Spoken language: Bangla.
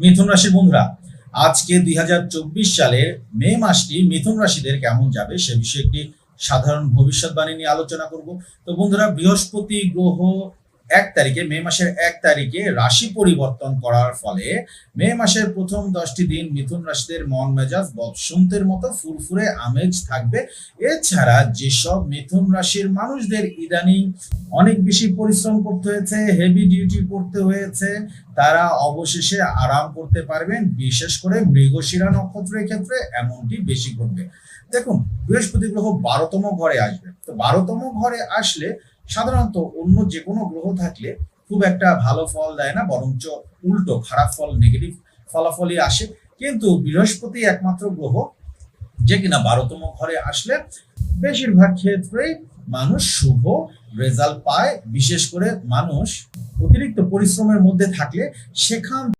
মিথুন রাশির বন্ধুরা, আজকে ২০২৪ সালের মে মাসটি মিথুন রাশিদের কেমন যাবে সে বিষয়ে একটি সাধারণ ভবিষ্যৎবাণী নিয়ে আলোচনা করব। তো বন্ধুরা, বৃহস্পতি গ্রহ মে মাসের ১ তারিখে রাশি পরিবর্তন করার ফলে মে মাসের প্রথম ১০টি দিন মিথুন রাশিদের মন মেজাজ বসন্তের মতো ফুরফুরে আমেজ থাকবে। এছাড়া যেসব মিথুন রাশির মানুষদের ইদানিং অনেক বেশি পরিশ্রম করতে হয়েছে, হেভি ডিউটি করতে হয়েছে, তারা অবশেষে আরাম করতে পারবেন। বিশেষ করে মৃগশিরা নক্ষত্রের ক্ষেত্রে এমনটি বেশি ঘটবে। দেখুন, বৃহস্পতি গ্রহ ১২তম ঘরে আসবে। তো ১২তম ঘরে আসলে সাধারণত অন্য যে কোনো গ্রহ থাকলে খুব একটা ভালো ফল দেয় না, বরঞ্চ উল্টো খারাপ ফল, নেগেটিভ ফলাফলই আসে। কিন্তু বৃহস্পতি একমাত্র গ্রহ যে কিনা ১২তম ঘরে আসলে বেশিরভাগ ক্ষেত্রেই মানুষ শুভ রেজাল্ট পায়। বিশেষ করে মানুষ অতিরিক্ত পরিশ্রমের মধ্যে থাকলে সেখান